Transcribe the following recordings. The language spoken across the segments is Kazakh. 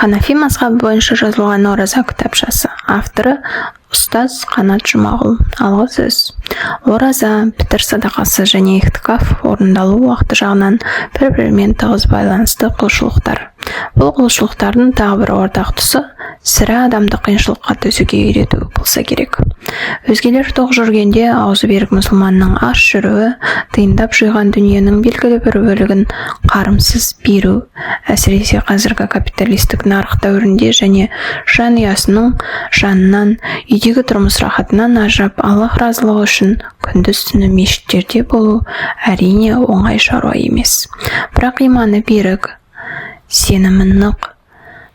Ханафи мазхабы бойынша жазылған ораза кітапшасы. Авторы ұстаз Қанат Жұмағұл. Алғы сөз. Ораза, пітір садақасы және ихтикаф орындалу уақыты жағынан бір-бірімен тығыз байланысты құлшылықтар. Бұл құлшылықтардың тағы бір ортақ тұсы сірә адамды қиыншылыққа төзуге үйрету болса керек. Өзгелер тоқ жүргенде аузы берік мұсылманның аш жүруі, тиындап жиған дүниенің белгілі бір бөлігін қарымсыз беру, әсіресе қазіргі капиталистік нарық дәуірінде және жанұясының жанынан, үйдегі тұрмыс рахатынан ажырап Аллах разылығы үшін күндіз-түні мешіттерде болу әрине оңай шаруа емес. Бірақ иманы берік, сенімі нық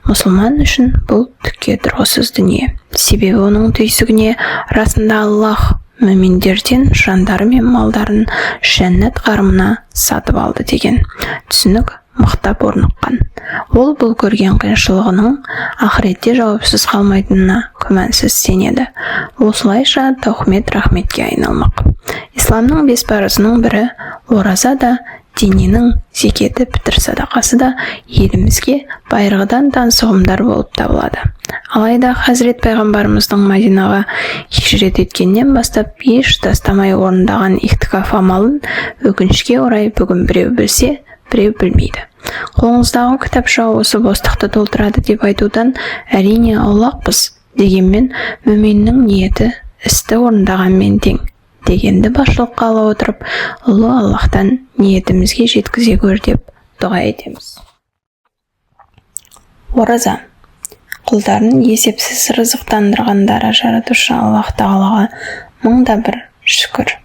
мұсылман үшін бұл түкке тұрғысыз дүние. Себебі оның түйсігіне расында Аллах мүминдерден жандары мен малдарын жәннат қарымына сатып алды деген түсінік мықтап орныққан. Ол бұл көрген қиыншылығының ақыретте жауапсыз қалмайтынына күмәнсіз сенеді. Осылайша таухмет рахметке айналмақ. Исламның 5 парызының бірі ораза да, диненің зекеті, пітір садақасы да елімізге байырғыдан таңсығымдар болып табылады. Алайда Хазірет пайғамбарымыздың Мәдинаға хижрет еткеннен бастап еш тастамай орындаған ихтикаф амалын өкінішке орай бүгін біреу білсе, біреу білмейді. Қолыңыздағы кітапша осы бостықты толтырады деп айтудан әрине аулақпыз, дегенмен мүминнің ниеті істі орындағанмен тең дегенді басшылыққа ала отырып, ұлы Аллахтан ниетімізге жеткізе көр деп дұға етеміз. Ораза. Құлдарын есепсіз рызықтандырғандары жаратушы Аллах Тағалаға мыңда бір шүкір.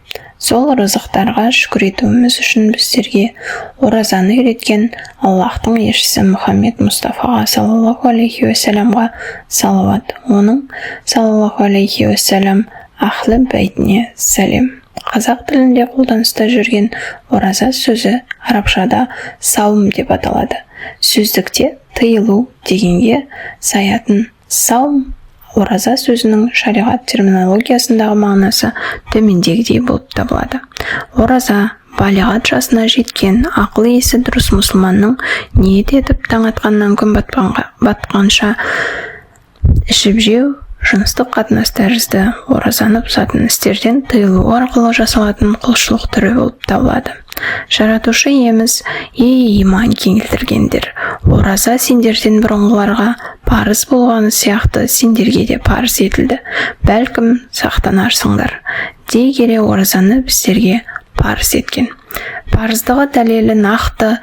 Сол рызықтарға шүкір етуіміз үшін біздерге оразаны үйреткен Аллахтың елшісі Мұхаммед Мұстафаға саллаллаху алейхи уассаламға салауат, оның саллаллаху алейхи уассалам ахлі бәйтіне сәлем. Қазақ тілінде қолданыста жүрген ораза сөзі арабшада саум деп аталады. Сөздікте тыйылу дегенге саятын саум ораза сөзінің шариғат терминологиясындағы мағынасы төмендегідей болып табылады. Ораза балиғат жасына жеткен ақыл есі дұрыс мұсылманның ниет етіп таң атқаннан күн батқанша ішіп жеу, жыныстық қатынас тәрізді оразаны бұзатын істерден тыйылу арқылы жасалатын құлшылық түрі болып табылады. Жаратушы иеміз, ей иман келтіргендер, ораза сендерден бұрынғыларға парыз болғаны сияқты сендерге де парыз етілді. Бәлкім сақтанарсыңдар. Дей келе оразаны біздерге парыз еткен. Парыздығы дәлелі нақты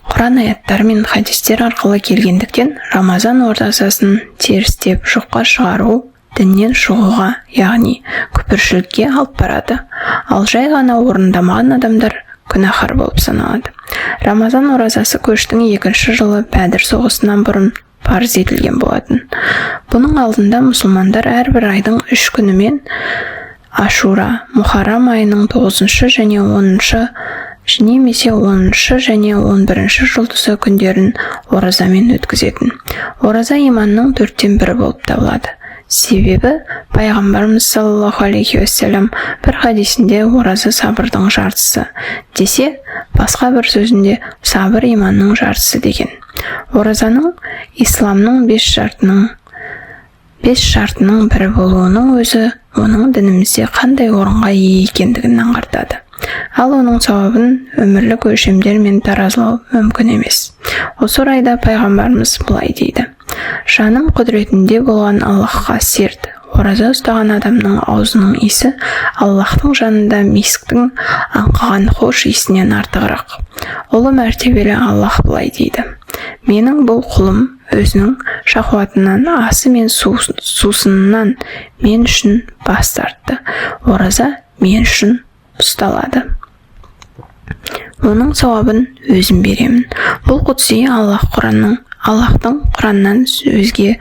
Құран аяттар мен хадистер арқылы келгендіктен Рамазан оразасын терістеп жоққа шығару діннен шығуға, яғни күпіршілікке алып барады. Ал жай ғана орындамаған адамдар күнәһар болып саналады. Рамазан оразасы көштің 2-ші жылы Бәдір соғысынан бұрын парыз етілген болатын. Бұның алдында мұсылмандар әрбір айдың 3 күнімен Ашура, Мұхаррам айының 9-шы және 10-шы немесе 10-шы және 11-шы жұлдызы күндерін оразамен өткізетін. Ораза иманның 4-тен бірі болып табылады. Себебі пайғамбарымыз саллаллаху алейхи уассалам бір хадисінде ораза сабырдың жартысы десе, басқа бір сөзінде сабыр иманның жартысы деген. Оразаның исламның 5 шартының бірі болуының өзі оның дінімізде қандай орынға ие екендігін аңғартады. Ал оның сауабын өмірлік өлшемдермен таразылау мүмкін емес. Осы орайда пайғамбарымыз былай дейді: жаным құдіретінде болған Аллахқа серт, ораза ұстаған адамның аузының иісі Аллахтың жанында мисктің аңқыған хош иісінен артығырақ. Ұлы мәртебелі Аллах былай дейді: менің бұл құлым өзінің шахуатынан, асы мен сусынынан мен үшін бас тартты. Ораза мен үшін ұсталады. Оның сауабын өзім беремін. Бұл құдси Аллахтың Құраннан өзге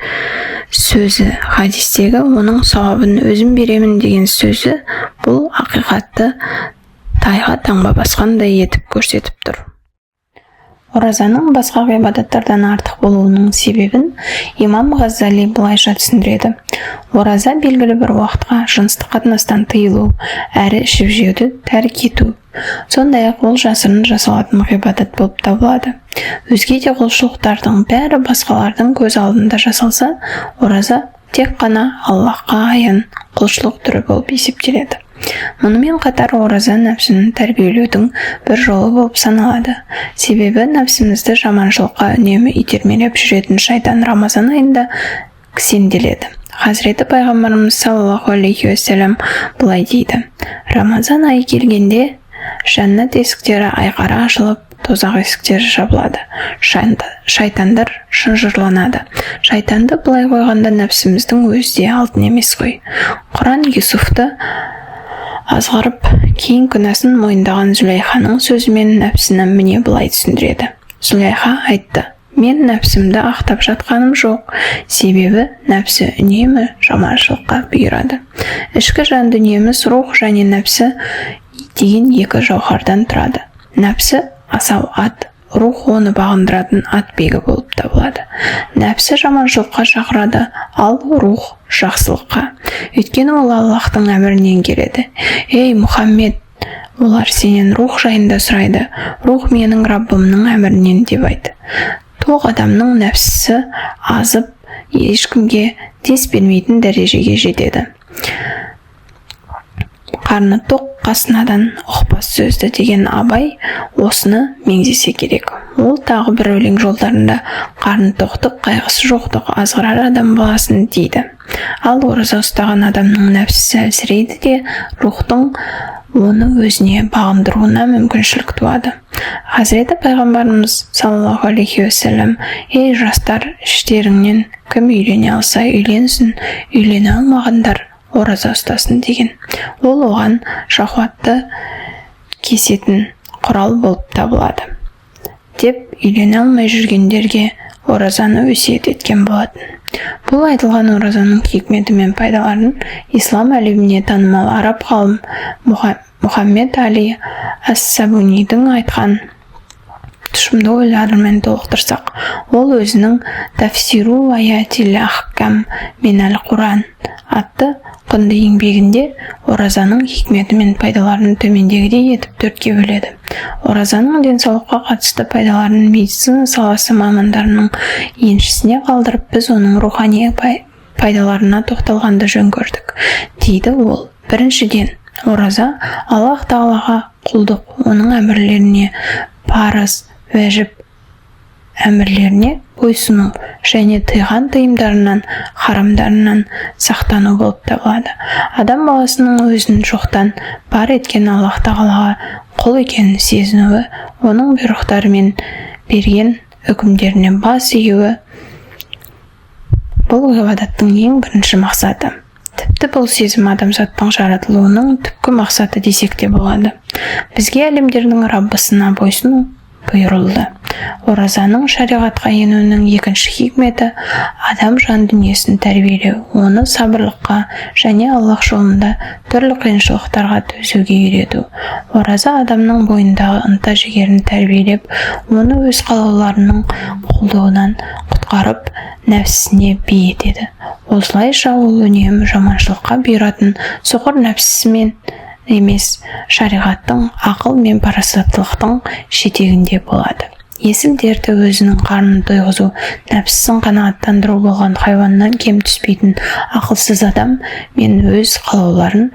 сөзі, хадистегі оның сауабын өзім беремін деген сөзі бұл ақиқатты тайға таңба басқандай етіп көрсетіп тұр. Оразаның басқа ғибадаттардан артық болуының себебін имам Ғаззали былайша түсіндіреді. Ораза белгілі бір уақытқа жыныстық қатынастан тыйылу, әрі ішіп жеуді тәрк ету. Сондай-ақ ол жасырын жасалатын ғибадат болып табылады. Өзге де құлшылықтардың бәрі басқалардың көз алдында жасалса, ораза тек қана Аллахқа аян құлшылық түрі болып есептеледі. Мұнымен қатар ораза нәпсіні тәрбиелеудің бір жолы болып саналады. Себебі нәпсімізді жаманшылыққа үнемі итермелеп жүретін шайтан Рамазан айында кісенделеді. Хазіреті пайғамбарымыз саллаллаху алейхи уассалам былай дейді: Рамазан айы келгенде жәннат есіктері айқара ашылып, тозақ есіктері жабылады. Шайтандар шынжырланады. Шайтанды былай қойғанда нәпсіміздің өзі де алтын емес қой. Құран Юсуфты азғырып, кейін күнәсін мойындаған Зүлейханың сөзімен нәпсіні міне былай түсіндіреді. Зүлейха айтты: мен нәпсімді ақтап жатқаным жоқ, себебі нәпсі үнемі жаманшылыққа бұйырады. Ішкі жан дүниеміз рух және нәпсі деген екі жауһардан тұрады. Нәпсі асау ат, рух оны бағындыратын ат бегі болып табылады. Нәпсі жаманшылыққа шақырады, ал рух жақсылыққа. Өйткені ол Аллахтың әмірінен келеді. Ей Мұхаммед, олар сенен рух жайында сұрайды. Рух менің Раббымның әмірінен деп айт. Тоқ адамның нәпсісі азып, ешкімге дес бермейтін дәрежеге жетеді. Қарны тоқ қасынадан ұқпас сөзді деген Абай осыны меңзесе керек. Ол тағы бір өлең жолдарында қарны тоқтық, қайғысы жоқтық азғырар адам баласын дейді. Ал ораза ұстаған адамның нәпсісі әлсірейді де рухтың оны өзіне бағындыруына мүмкіншілік туады. Хазіреті пайғамбарымыз саллаллаху алейхи уассалам: ей жастар, іштеріңнен кім үйлене алса үйленсін, үйлене алмағандар ораза ұстасын деген. Ол оған шахуатты кесетін құрал болып табылады деп үйлене алмай жүргендерге оразаны өсиет еткен болатын. Бұл айтылған оразаның хикметі мен пайдаларын ислам әлеміне танымал араб ғалым Мұхаммед Али Ас-Сабунидің айтқан тұшымды ойларымен толықтырсақ, ол өзінің «Тафсиру аятил ахкам минал Құран» атты құнды еңбегінде оразаның хикметі мен пайдаларын төмендегідей етіп төртке бөледі. Оразаның денсаулыққа қатысты пайдаларын медицина саласы мамандарының еншісіне қалдырып, біз оның рухани пайдаларына тоқталғанды жөн көрдік, дейді ол. Біріншіден, ораза Аллах Тағалаға құлдық, оның әмірлеріне, парыз, уәжіп әмірлеріне бойсыну және тыйған тыйымдарынан, харамдарынан сақтану болып табылады. Адам баласының өзін жоқтан бар еткен Аллах Тағалаға құл екенін сезінуі, оның бұйрықтары мен берген үкімдеріне бас июі бұл ғибадаттың ең бірінші мақсаты. Тіпті бұл сезім адамзаттың жаратылуының түпкі мақсаты десек те болады. Бізге әлемдердің Раббысына бойсыну бұйырылды. Оразаның шариғатқа енуінің екінші хикметі адам жан дүниесін тәрбиелеу, оны сабырлыққа және Аллах жолында түрлі қиыншылықтарға төзуге үйрету. Ораза адамның бойындағы ынта жігерін тәрбиелеп, оны өз қалауларының құлдығынан құтқарып, нәпсісіне бей етеді. Осылайша ол үнемі жаманшылыққа бұйыратын соқыр нәпсісімен емес, шариғаттың ақыл мен парасаттылықтың жетегінде болады. Есіл дерті өзінің қарнын тойғызу, нәпсісін қанағаттандыру болған хайуаннан кем түспейтін ақылсыз адам мен өз қалауларын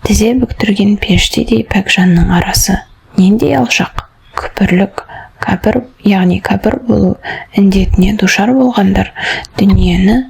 тізе бүктірген періштедей пәк жанның арасы нендей алшақ, күпірлік, кәпір, яғни кәпір болу індетіне душар болғандар дүниені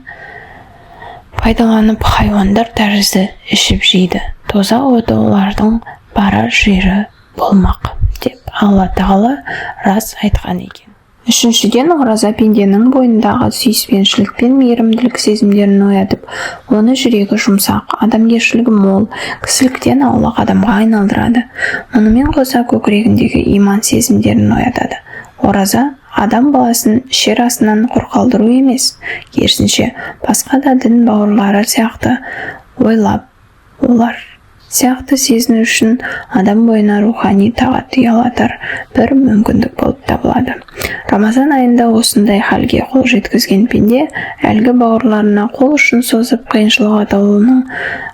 пайдаланып хайуандар тәрізді ішіп жейді. Тозақ оты олардың барар жері болмақ деп Алла Тағала рас айтқан екен. Үшіншіден, ораза пенденің бойындағы сүйіспеншілік пен мейірімділік сезімдерін оятып, оны жүрегі жұмсақ, адамгершілігі мол, кісіліктен аулақ адамға айналдырады. Мұнымен қоса көкірегіндегі иман сезімдерін оятады. Ораза адам баласын шер астынан құр қалдыру емес, керісінше басқа да дін бауырлары сияқты ойлап, олар сияқты сезіну үшін адам бойына рухани тағат ұялатар бір мүмкіндік болып табылады. Рамазан айында осындай халге қол жеткізген пенде әлгі бауырларына қол ұшын созып қиыншылық атаулының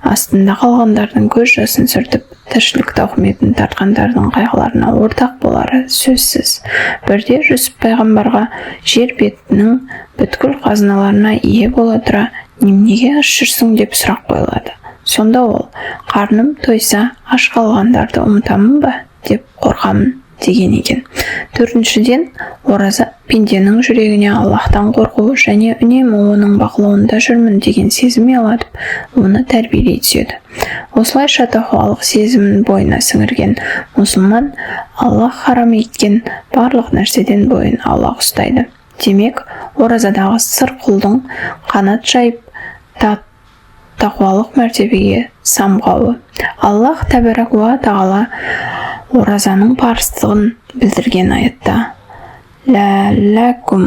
астында қалғандардың көз жасын сүртіп тіршілік тауқыметін тартқандардың қайғыларына ортақ болары сөзсіз. Бірде Жүсіп пайғамбарға жер бетінің бүткіл қазыналарына ие бола тұра неменеге аш жүрсің деп сұрақ қойылады. Сонда ол, қарным тойса аш қалғандарды ұмытамын ба деп қорқамын деген екен. Төртіншіден, ораза пенденің жүрегіне Аллахтан қорқу және үнемі оның бақылауында жүрмін деген сезім ұялатып, оны тәрбиелей түседі. Осылайша тақуалық сезімін бойына сіңірген мұсылман Аллах харам еткен барлық нәрседен бойын аулақ ұстайды. Демек, оразадағы сыр құлдың қанат жайып тақуалық мәртебеге самғауы. Аллах тәбәрәк уа тағала оразаның парыздығын білдірген аятта: ләлләкум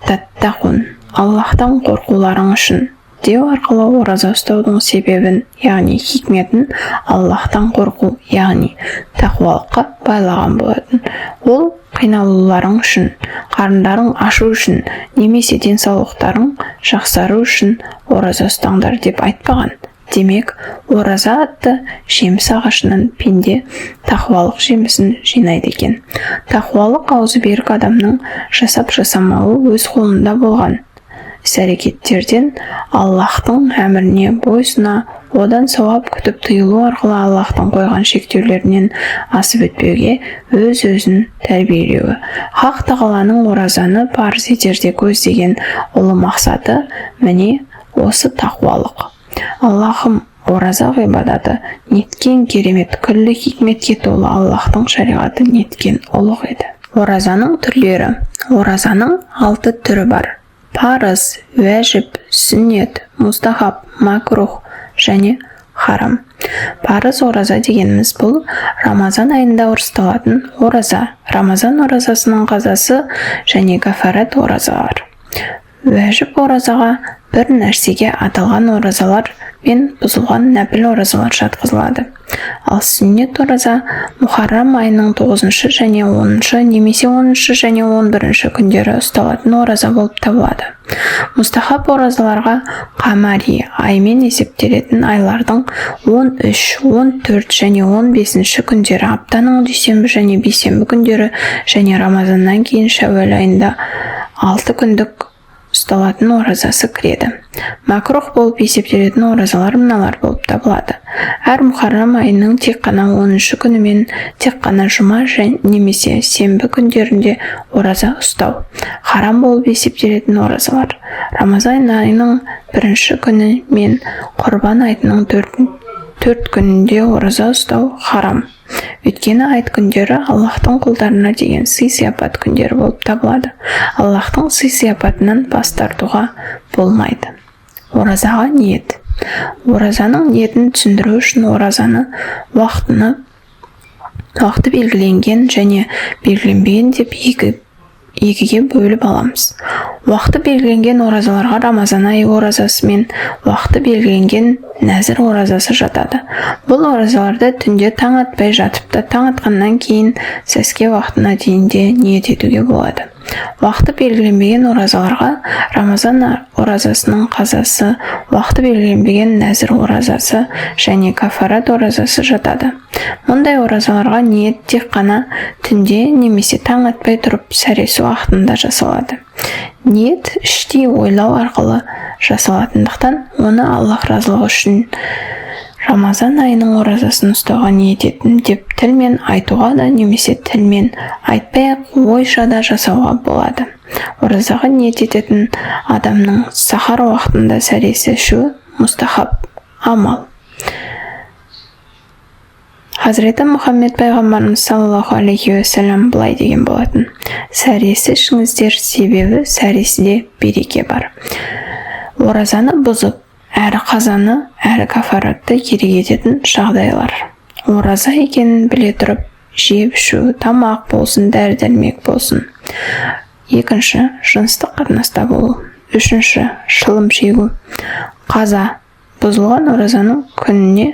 таттақун, Аллахтан қорқуларың үшін деу арқылы ораза ұстаудың себебін, яғни хикметін Аллахтан қорқу, яғни тақуалыққа байлаған болатын. Ол қиналуларың үшін, қарындарың ашу үшін, немесе денсаулықтарың жақсару үшін ораза ұстаңдар деп айтпаған. Демек, ораза атты жеміс ағашынан пенде тақуалық жемісін жинайды екен. Тақуалық аузы берік адамның жасап-жасамауы өз қолында болған іс-әрекеттерден Аллахтың әміріне бойсұна, одан сауап күтіп тыйылу арқылы Аллахтың қойған шектеулерінен асып өтпеуге өз-өзін тәрбиелеуі. Хақ тағаланың оразаны парыз етерде көздеген ұлы мақсаты міне осы тақуалық. Аллахым, ораза ғибадаты неткен керемет, күллі хикметке толы Аллахтың шариғаты неткен ұлық еді. Оразаның түрлері. Оразаның 6 түрі бар: парыз, уәжіп, сүннет, мустахаб, макрух және харам. Парыз ораза дегеніміз бұл Рамазан айында ұсталатын ораза, Рамазан оразасының қазасы және кафарат оразалар. Уәжіп оразаға бір нәрсеге аталған оразалар мен бұзылған нәпіл оразалар жатқызылады. Ал сүннет ораза Мухаррам айының 9-шы және 10-шы немесе 10-шы және 11-шы күндері ұсталатын ораза болып табылады. Мустахаб оразаларға қамари аймен есептелетін айлардың 13, 14 және 15-ші күндері, аптаның дүйсенбі және бейсенбі күндері және Рамазаннан кейін Шәуәл айында 6 күндік ұсталатын оразасы кіреді. Макрух болып есептелетін оразалар мыналар болып табылады: әр Мухаррам айының тек қана 10-шы күні мен тек қана жұма немесе сенбі күндерінде ораза ұстау. Харам болып есептелетін оразалар: Рамазан айының 1-ші күні мен Құрбан айтының 4 күнінде ораза ұстау харам. Өйткені айт күндері Аллахтың құлдарына деген сый-сияпат күндері болып табылады. Аллахтың сый-сияпатынан бас тартуға болмайды. Оразаға ниет. Оразаның ниетін түсіндіру үшін оразаны уақыты белгіленген және белгіленбеген деп екіге бөліп аламыз. Уақыты белгіленген оразаларға Рамазан айы оразасы мен уақыты белгіленген нәзір оразасы жатады. Бұл оразаларды түнде таң атпай жатып та таң атқаннан кейін сәске уақытына дейін де ниет етуге болады. Уақыты белгіленбеген оразаларға Рамазан оразасының қазасы, уақыты белгіленбеген нәзір оразасы және кафарат оразасы жатады. Мұндай оразаларға ниет тек қана түнде немесе таң атпай тұрып сәресі уақытында жасалады. Ниет іштей ойлау арқылы жасалатындықтан, оны Аллах разылығы үшін Рамазан айының оразасын ұстауға ниет еттім деп тілмен айтуға да немесе тілмен айтпай-ақ ойша да жасауға болады. Оразаға ниет ететін адамның сахар уақытында сәресі ішу мустахаб амал. Хазіреті Мұхаммед пайғамбарымыз саллаллаху алейхи уассалам былай деген болатын: сәресі ішіңіздер, себебі сәресіде береке бар. Оразаны бұзып, әрі қазаны, әрі кафаратты керек ететін жағдайлар. Ораза екенін біле тұрып, жеп ішу, тамақ болсын, дәрі-дәрмек болсын. Екінші, жыныстық қатынаста болу. Үшінші, шылым шегу. Қаза. Бұзылған оразаның күніне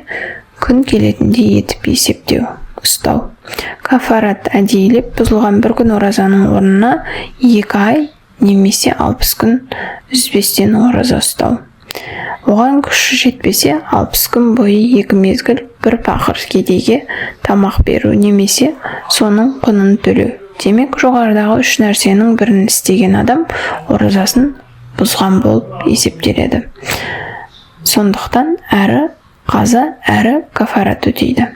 күн келетіндей етіп есептеу, ұстау. Кафарат әдейілеп бұзылған бір күн оразаның орнына 2 ай немесе 60 күн үзбестен ораза ұстау. Оған күші жетпесе 60 күн бойы 2 мезгіл бір пақыр кедейге тамақ беру немесе соның құнын төлеу. Демек, жоғарыдағы 3 нәрсенің бірін істеген адам оразасын бұзған болып есептеледі. Сондықтан әрі қаза, әрі кафарат өтейді.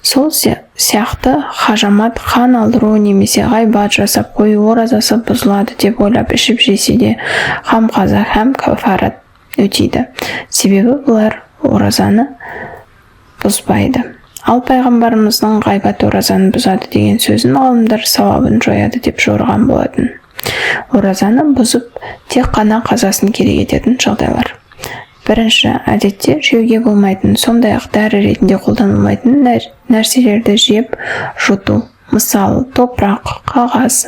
Сол сияқты хажамат, қан алдыру немесе ғайбат жасап қою оразасы бұзылады деп ойлап ішіп жесе де һәм қаза, һәм кафарат өтейді. Себебі бұлар оразаны бұзбайды. Ал пайғамбарымыздың ғайбат оразаны бұзады деген сөзін ғалымдар сауабын жояды деп жорыған болатын. Оразаны бұзып тек қана қазасын керек ететін жағдайлар. Бірінші, әдетте жеуге болмайтын, сондай-ақ дәрі ретінде қолданылмайтын нәрселерді жеп жұту, мысалы топырақ, қағаз,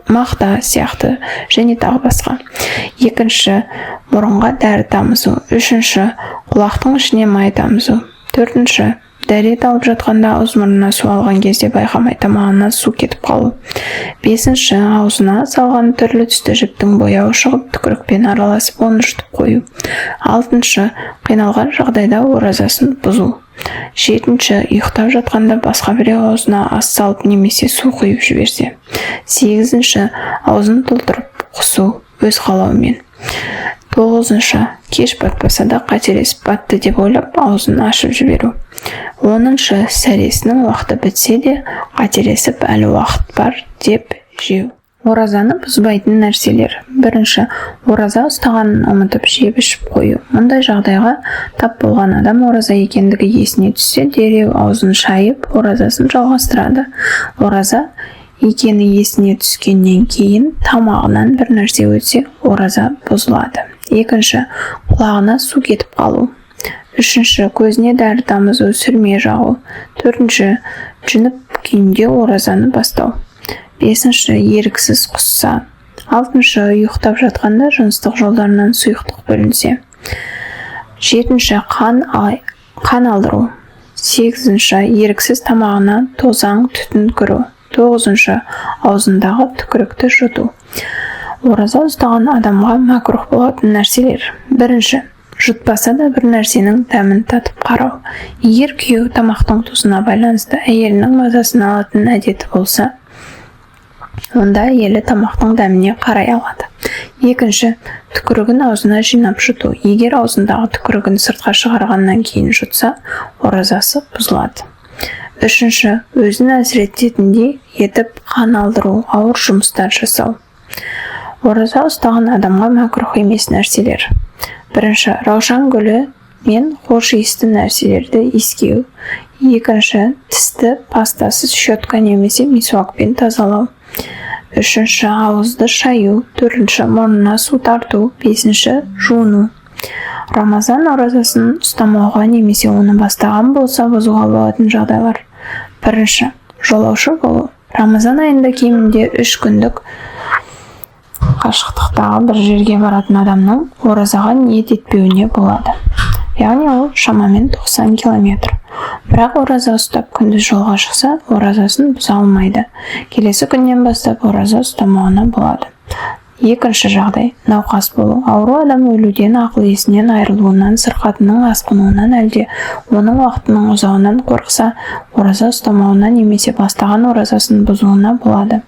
мақта сияқты және тағы басқа. Екінші, мұрынға дәрі тамызу. Үшінші, құлақтың ішіне май тамызу. Төртінші, дәрет алып жатқанда ауыз мұрнына су алған кезде байқамай тамағына су кетіп қалу. Бесінші, аузына салған түрлі түсті жіптің бояуы шығып түкірікпен араласып оны жұтып қою. Алтыншы, қиналған жағдайда оразасын бұзу. Жетінші, ұйықтап жатқанда басқа біреу аузына ас салып немесе су құйып жіберсе. Сегізінші, аузын толтырып құсу өз қалауымен. Тоғызыншы, кеш батпаса да қателесіп батты деп ойлап аузын ашып жіберу. Оныншы, сәресінің уақыты бітсе де қателесіп әлі уақыт бар деп жеу. Оразаны бұзбайтын нәрселер. Бірінші, ораза ұстағанын ұмытып жеп ішіп қою. Мұндай жағдайға тап болған адам ораза екендігі есіне түссе, дереу аузын шайып, оразасын жалғастырады. Ораза екені есіне түскеннен кейін тамағынан бір нәрсе өтсе, ораза бұзылады. Екінші, құлағына су кетіп қалу. Үшінші, көзіне дәрі тамызу, сүрме жағу. Төртінші, жүніп күйінде оразаны бастау. Бесінші, еріксіз құсса. Алтыншы, ұйықтап жатқанда жыныстық жолдарынан сұйықтық бөлінсе. Жетінші, қан алдыру. Сегізінші, еріксіз тамағына тозаң түтін кіру. Тоғызыншы, аузындағы түкірікті жұту. Ораза ұстаған адамға мәкрух болатын нәрселер. Бірінші, жұтпаса да бір нәрсенің дәмін татып қарау. Егер күйеу тамақтың тұзына байланысты әйелінің мазасын алатын әдеті болса, онда әйелі тамақтың дәміне қарай алады. Екінші, түкірігін аузына жинап жұту. Егер аузындағы түкірігін сыртқа шығарғаннан кейін жұтса, оразасы бұзылады. Үшінші, өзін әсірететіндей етіп қан алдыру, ауыр жұмыстар жасау. Ораза ұстаған адамға мәкрух емес нәрселер. Бірінші, раушан гүлі мен хош иісті нәрселерді иіскеу. Екінші, тісті пастасыз щетка немесе мисуакпен тазалау. Үшінші, ауызды шаю. Төртінші, мұрнына су тарту. Бесінші, жуыну. Рамазан оразасын ұстамауға немесе оны бастаған болса бұзуға болатын жағдайлар. Бірінші, жолаушы болу. Рамазан айында кемінде 3 күндік қашықтықтағы бір жерге баратын адамның оразаға ниет етпеуіне болады. Яғни ол шамамен 90 километр. Бірақ ораза ұстап күндіз жолға шықса, оразасын бұза алмайды. Келесі күннен бастап ораза ұстамауына болады. Екінші жағдай, науқас болу. Ауру адам өлуден, ақыл есінен айырылуынан, сырқатының асқынуынан әлде оның уақытының ұзауынан қорықса, ораза ұстамауына немесе бастаған оразасын бұзуына болады.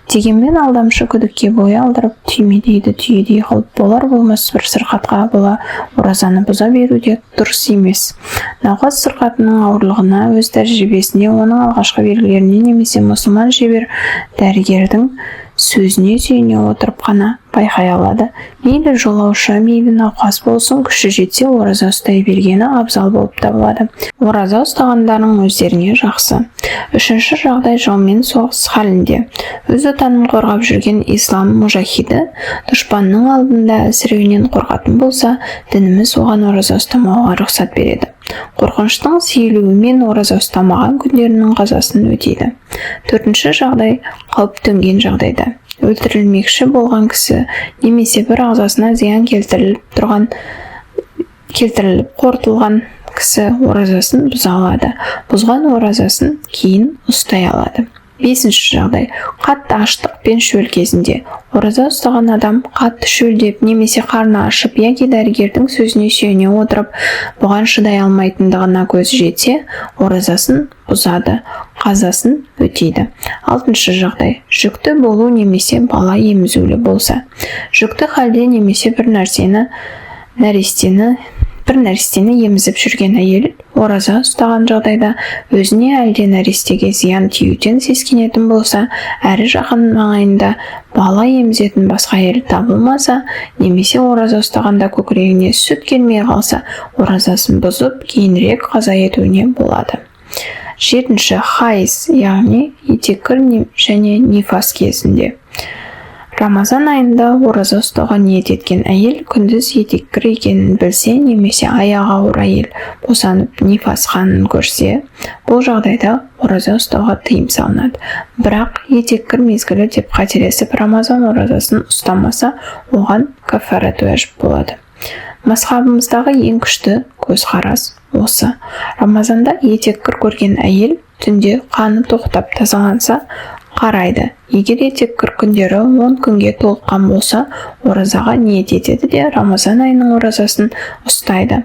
Дегенмен алдамшы күдікке бой алдырып, түймедейді түйедей қылып болар болмас бір сырқатқа бола оразаны бұза беруде дұрыс емес. Науқас сырқатының ауырлығына, өз тәжірибесіне, оның алғашқы белгілеріне немесе мұсылман шебер дәрігердің сөзіне сүйене отырып қана байқай алады. Мейлі жолаушы, мейлі науқас болсын, күші жетсе ораза ұстай бергені абзал болып табылады. Ораза ұстағандардың өздеріне жақсы. Үшінші жағдай, жаумен соғыс халінде. Өз отанын қорғап жүрген ислам мужахиді дұшпанның алдында әсіреуінен қорқатын болса, дініміз оған ораза ұстамауға рұқсат береді. Қорқыныштың сейілуімен ораза ұстамаған күндерінің қазасын өтейді. Төртінші жағдай, қауіп төнген жағдайда. Өлтірілмекші болған кісі немесе бір ағзасына зиян келтіріліп қорытылған кісі оразасын бұза алады. Бұзған оразасын кейін ұстай алады. 5-ші жағдай. Қатты аштық пен шөл кезінде. Ораза ұстаған адам қатты шөлдеп немесе қарны ашып яки дәрігердің сөзіне сүйене отырып, бұған шыдай алмайтындығына көзі жетсе, оразасын бұзады, қазасын өтейді. 6-ші жағдай. Жүкті болу немесе бала емізулі болса. Жүкті халде немесе бір нәрестені емізіп жүрген әйел ораза ұстаған жағдайда өзіне әлде нәрестеге зиян тиюден сескенетін болса, әрі жақын маңайында бала емізетін басқа әйел табылмаса, немесе ораза ұстағанда көкірегіне сүт келмей қалса, оразасын бұзып, кейінірек қаза етуіне болады. 7-ші хайыз, яғни етеккір және нифас кезінде. Рамазан айында ораза ұстауға ниет еткен әйел күндіз етеккір екенін білсе, немесе аяғы ауыр әйел босанып нифасқанын көрсе, бұл жағдайда ораза ұстауға тыйым салынады. Бірақ етеккір мезгілі деп қателесіп Рамазан оразасын ұстамаса, оған кафарат уәжіп болады. Мазхабымыздағы ең күшті көзқарас осы. Рамазанда етеккір көрген әйел түнде қаны тоқтап тазаланса, қарайды. Егер етеккір күндері 10 күнге толыққан болса, оразаға ниет етеді де Рамазан айының оразасын ұстайды.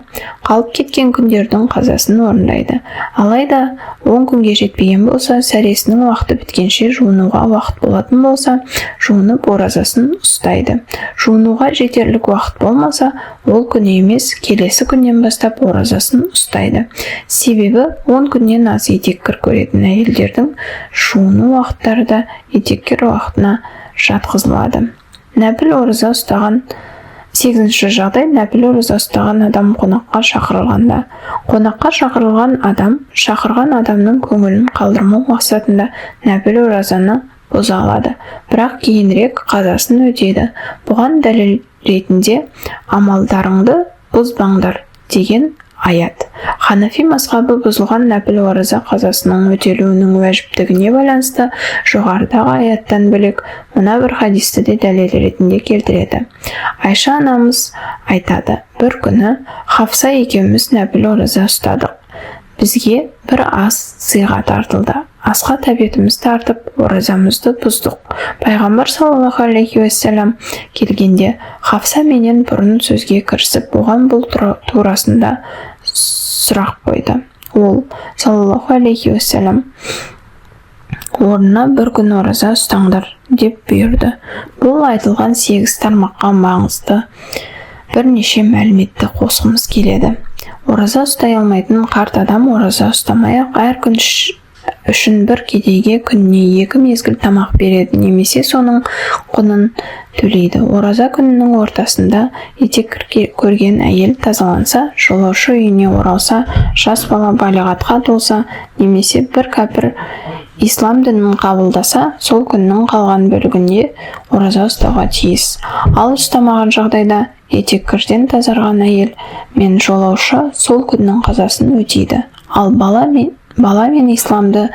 Қалып кеткен күндердің қазасын орындайды. Алайда 10 күнге жетпеген болса, сәресінің уақыты біткенше жуынуға уақыт болатын болса, жуынып оразасын ұстайды. Жуынуға жетерлік уақыт болмаса, ол күні емес, келесі күннен бастап оразасын ұстайды. Себебі 10 күннен аз етеккір көретін әйелдердің жуыну уақыттары да етеккір уақытына жатқызылады. Нәпіл ораза ұстаған 8-ші жағдай. Нәпіл ораза ұстаған адам қонаққа шақырылғанда. Қонаққа шақырылған адам шақырған адамның көңілін қалдырмау мақсатында нәпіл оразаны бұза алады. Бірақ кейінірек қазасын өтейді. Бұған дәлел ретінде амалдарыңды бұзбаңдар деген аят. Ханафи мазхабы бұзылған нәпіл ораза қазасының өтелуінің уәжіптігіне байланысты жоғарыдағы аяттан бөлек мына бір хадисті де дәлел ретінде келтіреді. Айша анамыз айтады: бір күні Хафса екеуміз нәпіл ораза ұстадық. Бізге бір ас сыйға тартылды. Асқа тәбетіміз тартып, оразамызды бұздық. Пайғамбар саллаллаху алейхи уассалам келгенде, Хафса менен бұрын сөзге кірісіп, оған бұл турасында сұрақ қойды. Ол саллаллаху алейхи уассалам орнына бір күн ораза ұстаңдар деп бұйырды. Бұл айтылған 8 тармаққа маңызды бірнеше мәліметті қосқымыз келеді. Ораза ұстай алмайтын қарт адам ораза ұстамай-ақ әр күн үшін бір кедейге күніне 2 мезгіл тамақ береді, немесе соның құнын төлейді. Ораза күнінің ортасында етеккір көрген әйел тазаланса, жолаушы үйіне оралса, жас бала балиғатқа толса, немесе бір кәпір ислам дінін қабылдаса, сол күннің қалған бөлігінде ораза ұстауға тиіс. Ал ұстамаған жағдайда етеккірден тазарған әйел мен жолаушы сол күннің қазасын өтейді. Ал бала мен исламды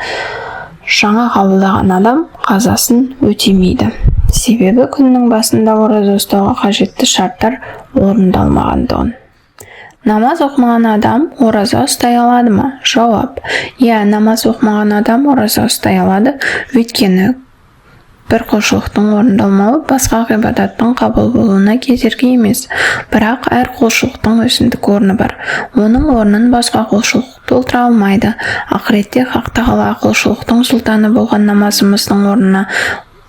жаңа қабылдаған адам қазасын өтемейді. Себебі күннің басында ораза ұстауға қажетті шарттар орындалмағандығын. Намаз оқымаған адам ораза ұстай алады ма? Жауап: иә, намаз оқымаған адам ораза ұстай алады, өйткені бір құлшылықтың орындалмауы басқа ғибадаттың қабыл болуына кедергі емес. Бірақ әр құлшылықтың өзіндік орны бар. Оның орнын басқа құлшылық толтыра алмайды. Ақыретте Хақ Тағала құлшылықтың сұлтаны болған намазымыздың орнына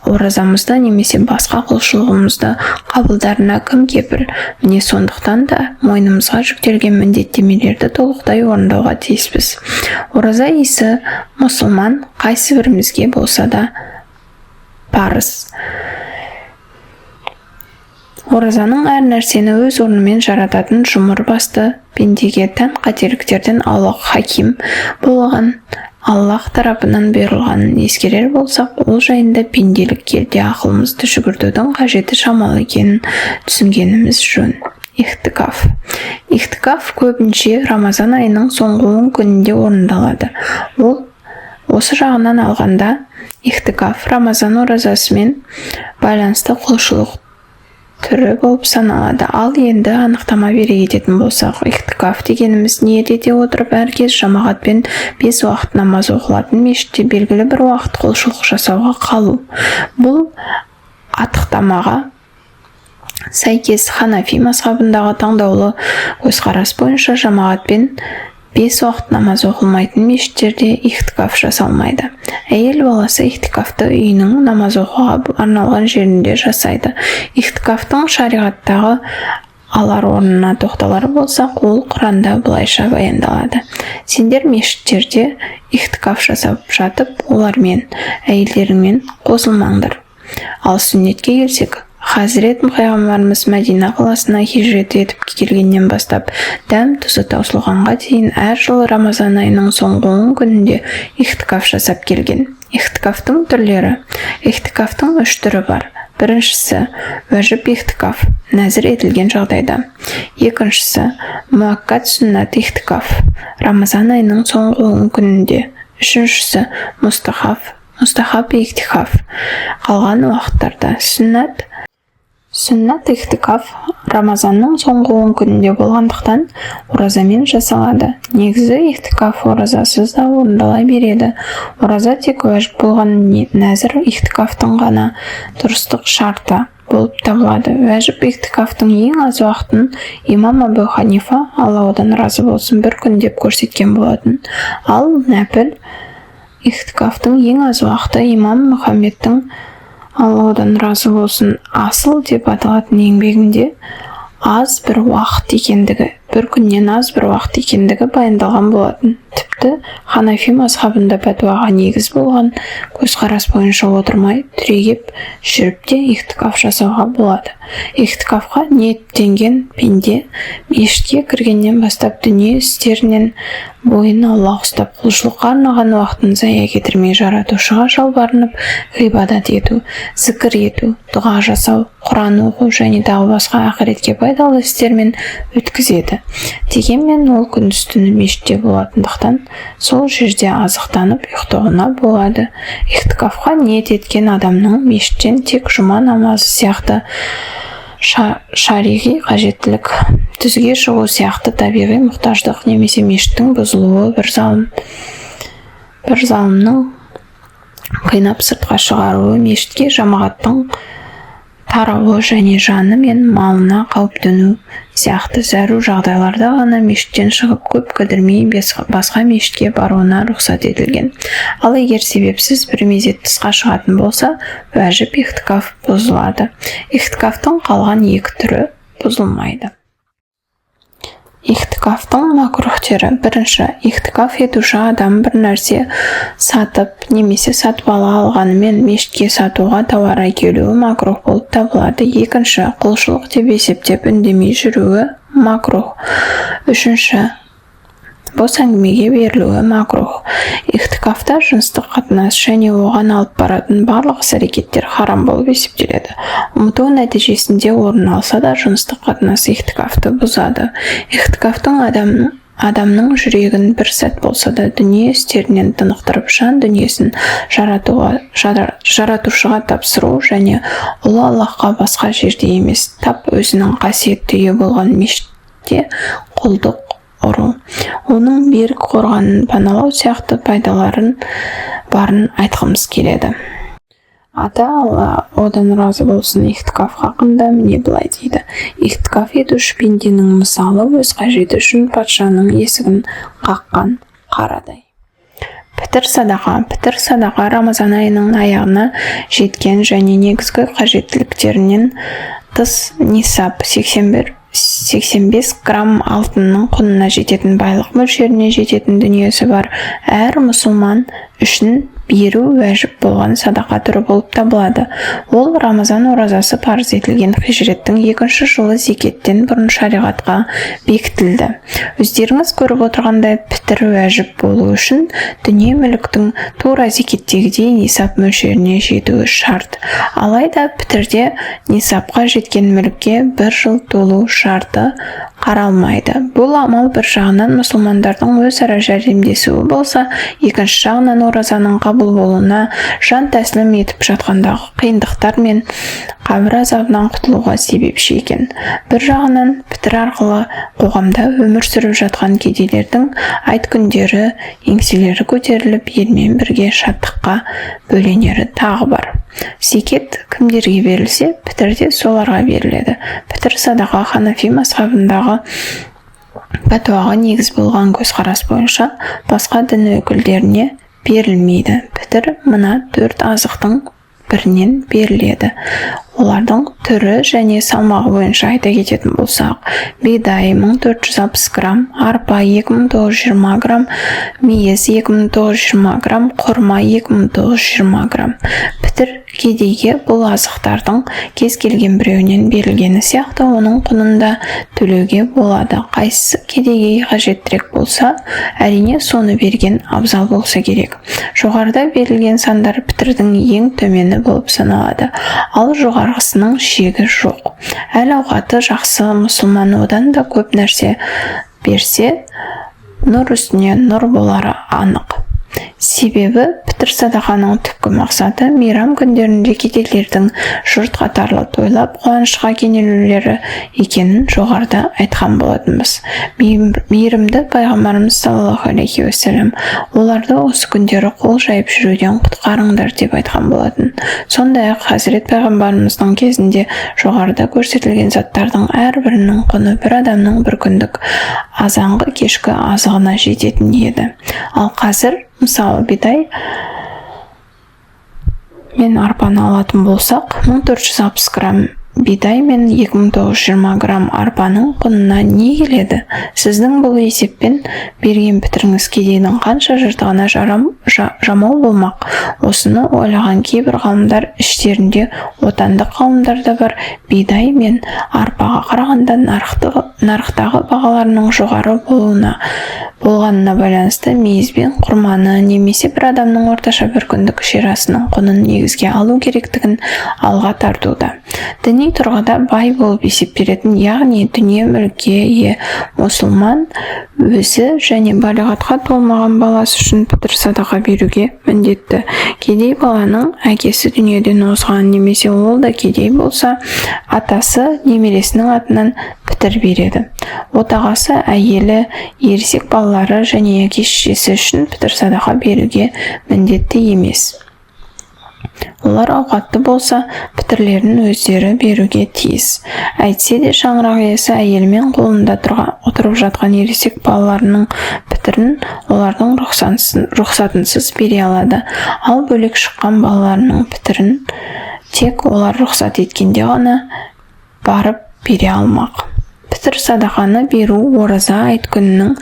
оразамызды немесе басқа құлшылығымызды қабылдарына кім кепіл? Міне сондықтан да мойнымызға жүктелген міндеттемелерді толықтай орындауға тиіспіз. Ораза иісі мұсылман қайсы бірімізге болса да парыз. Оразаның әр нәрсені өз орнымен жарататын жұмыр басты пендеге тән қателіктерден аулақ хаким болған Аллах тарапынан берілғанын ескерер болсақ, ол жайында пенделік келде ақылымызды жүгіртудің қажеті шамалы екенін түсінгеніміз жөн. Ихтикаф. Ихтикаф көбінше Рамазан айының соңғы 10 күнінде орындалады. Осы жағынан алғанда, ихтикаф Рамазан оразасымен байланысты құлшылық түрі болып саналады. Ал енді анықтама бере кететін болсақ, ихтикаф дегеніміз ниет ете отырып әркез жамағатпен 5 уақыт намаз оқылатын мешітте белгілі бір уақыт құлшылық жасауға қалу. Бұл атықтамаға сәйкес Ханафи мазхабындағы таңдаулы көзқарас бойынша жамағатпен 5 уақыт намаз оқылмайтын мешіттерде ихтикаф жасалмайды. Әйел баласы ихтикафты үйінің намаз оқуға арналған жерінде жасайды. Ихтикафтың шариғаттағы алар орнына тоқталар болсақ, ол Құранда былайша баяндалады. Сендер мешіттерде ихтикаф жасап жатып, олармен, әйелдеріңмен қосылмаңдар. Ал сүннетке келсек, Хазірет Пайғамбарымыз Мәдина қаласына хижрет етіп келгеннен бастап, дәм тұзы таусылғанға дейін әр жыл Рамазан айының соңғы 10 күнінде ихтикаф жасап келген. Ихтикафтың түрлері. Ихтикафтың 3 түрі бар. Біріншісі уәжіп ихтикаф, нәзір етілген жағдайда. Екіншісі муаккат сүннат ихтикаф, Рамазан айының соңғы 10 күнінде. Үшіншісі мустахаб ихтикаф, қалған уақыттарда. Сүннат ихтикаф Рамазанның соңғы 10 күнінде болғандықтан оразамен жасалады. Негізі ихтикаф оразасыз да орындала береді. Ораза тек уәжіп болған нәзір ихтикафтың ғана дұрыстық шарты болып табылады. Уәжіп ихтикафтың ең аз уақытын имам Абу Ханифа, Алла одан разы болсын, 1 күн деп көрсеткен болатын. Ал нәпіл ихтикафтың ең аз уақыты имам Мұхаммедтің, Алла одан разы болсын, асыл деп аталатын еңбегінде аз бір уақыт екендігі, 1 күннен аз бір уақыт екендігі баяндалған болатын. Тіпті Ханафи мазхабында пәтуаға негіз болған көзқарас бойынша отырмай, түрегеп жүріп те ихтикаф жасауға болады. Ихтикафқа ниеттенген пенде мешітке кіргеннен бастап дүние істерінен бойын Аллах ұстап, құлшылыққа арнаған уақытын зая кетірмей жаратушыға жалбарынып ғибадат ету, зікір ету, дұға жасау, Құран оқу және тағы басқа ақыретке пайдалы істермен өткізеді. Дегенмен ол күндіз-түні мешітте болатындықтан сол жерде азықтанып ұйықтауына болады. Ихтикафқа ниет еткен адамның мешіттен тек жұма намазы сияқты шариғи қажеттілік, түзге шығу сияқты табиғи мұқтаждық немесе мешіттің бұзылуы, бір залымның қинап сыртқа шығаруы, мешітке жамағаттың тарауы және жаны мен малына қауіп төну сияқты зәру жағдайларда ғана мешіттен шығып көп кідірмей басқа мешітке баруына рұқсат етілген. Ал егер себепсіз бір мезет тысқа шығатын болса, уәжіп ихтикаф бұзылады. Ихтикафтың қалған 2 түрі бұзылмайды. Ихтикафтың макрухтері. Бірінші, ихтикаф етуші адам бір нәрсе сатып немесе сатып ала алғанымен мешітке сатуға тауар әкелуі макрух болып табылады. Екінші, құлшылық деп есептеп үндемей жүруі макрух. Үшінші, бос әңгімеге берілуі макрух. Ихтикафта жыныстық қатынас және оған алып баратын барлық іс-әрекеттер харам болып есептеледі. Ұмыту нәтижесінде орын алса да жыныстық қатынас ихтикафты бұзады. Ихтикафтың адамның жүрегін бір сәт болса да дүние істерінен тынықтырып жан дүниесін жаратушыға тапсыру және ұлы Аллахқа басқа жерде емес, тап өзінің қасиетті үйі болған мешітте құлдық ұру, оның берік қорғанын паналау сияқты пайдаларын барын айтқымыз келеді. Ата Алла одан разы болсын ихтикаф хақында міне былай дейді. Ихтикаф етуші пенденің мысалы өз қажеті үшін патшаның есігін қаққан қарадай. Пітір садақа Рамазан айының аяғына жеткен және негізгі қажеттіліктерінен тыс нисап 85 грамм алтынның құнына жететін байлық мөлшеріне жететін дүниесі бар әр мұсылман үшін беру уәжіп болған садақа түрі болып табылады. Ол Рамазан оразасы парыз етілген хижреттің 2-ші жылы зекеттен бұрын шариғатқа бекітілді. Өздеріңіз көріп отырғандай пітір уәжіп болу үшін дүние мүліктің тура зекеттегідей нисап мөлшеріне жетуі шарт. Алайда пітірде нисапқа жеткен мүлікке 1 жыл толу шарты қаралмайды. Бұл амал бір жағынан мұсылмандардың өзара жәрдемдесуі болса, екінші жағынан оразаның қабыл болуына, жан тәсілім етіп жатқандағы қиындықтар мен қабір азабынан құтылуға себепші екен. Bir жағынан пітір арқылы қоғамда өмір сүріп жатқан кедейлердің айт күндері, еңселері көтеріліп, елмен бірге шаттыққа бөленері тағы бар. Зекет кімдерге берілсе, пітір де соларға беріледі. Пітір садақа Ханафи мазхабындағы пәтуаға негіз болған көзқарас бойынша басқа дін өкілдеріне берілмейді. Пітір мына 4 азықтың бірінен беріледі. Олардың түрі және салмағы бойынша айта кететін болсақ, бидай 1460 грамм, арпа 2920 грамм, мейіз 2920 грамм, құрма 2920 грамм. Пітір кедейге бұл азықтардың кез келген біреуінен берілгені сияқты оның құнында төлеуге болады. Қайсысы кедейге қажеттірек болса, әрине соны берген абзал болса керек. Жоғарыда берілген сандар пітірдің ең төмені болып саналады. Ал жоғарғысының шегі жоқ. Әл-ауқаты жақсы мұсылман одан да көп нәрсе берсе, нұр үстіне нұр болары анық. Себебі пітір садақаның түпкі мақсаты мейрам күндерінде кедейлердің жұрт қатарлы тойлап қуанышқа кенелулері екенін жоғарыда айтқан болатынбыз. Мейірімді пайғамбарымыз саллаллаху алейхи уассалам оларды осы күндері қол жайып жүруден құтқарыңдар деп айтқан болатын. Сондай-ақ Хазірет пайғамбарымыздың кезінде жоғарыда көрсетілген заттардың әрбірінің құны бір адамның бір күндік азанғы кешкі азығына жететін еді. Ал қазір мысалы бидай мен арпаны алатын болсақ, 1460 грамм бидай мен 2920 грамм арпаның құнына не келеді? Сіздің бұл есеппен берген пітіріңіз кедейдің қанша жыртығына жамау болмақ? Осыны ойлаған кейбір ғалымдар іштерінде отандық қауымдар да бар. Бидай мен арпаға қарағанда нарықтағы бағаларының жоғары болғанына байланысты мейіз бен құрманы немесе бір адамның орташа бір күндік шерасының құнын негізге алу керектігін алға тартуда. Діни тұрғыда бай болып есептелетін, яғни дүние мүлікке ие мұсылман өзі және балиғатқа толмаған баласы үшін пітір садақа беруге міндетті. Кедей баланың әкесі дүниеден озған немесе ол да кедей болса, атасы немересінің атынан пітір береді. Отағасы, әйелі, ересек балалары және әке-шешесі үшін пітір садақа беруге міндетті емес. Олар ауқатты болса, пітірлерін өздері беруге тиіс. Әйтсе де шаңырақ иесі әйелмен қолында отырып жатқан ересек балаларының пітірін олардың рұқсатынсыз бере алады. Ал бөлек шыққан балаларының пітірін тек олар рұқсат еткенде ғана барып бере алмақ. Пітір садақаны беру ораза айт күнінің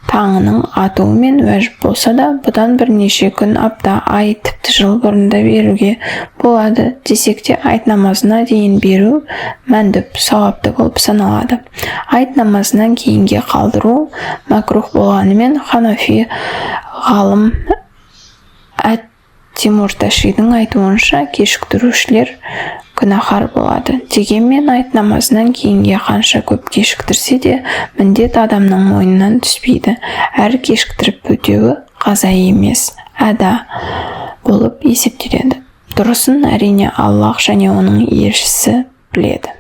таңының атуымен уәжіп болса да, бұдан бірнеше күн, апта, ай, тіпті жыл бұрында беруге болады десек те, айт намазына дейін беру мәндүп, сауапты болып саналады. Айт намазынан кейінге қалдыру макрух болғанымен, Ханафи ғалым Тимур-Ташидің айтуынша кешіктірушілер күнәһар болады. Дегенмен айт намазынан кейінге қанша көп кешіктірсе де, міндет адамның мойнынан түспейді. Әр кешіктіріп өтеуі қаза емес, әда болып есептеледі. Дұрысын әрине Аллах және оның елшісі біледі.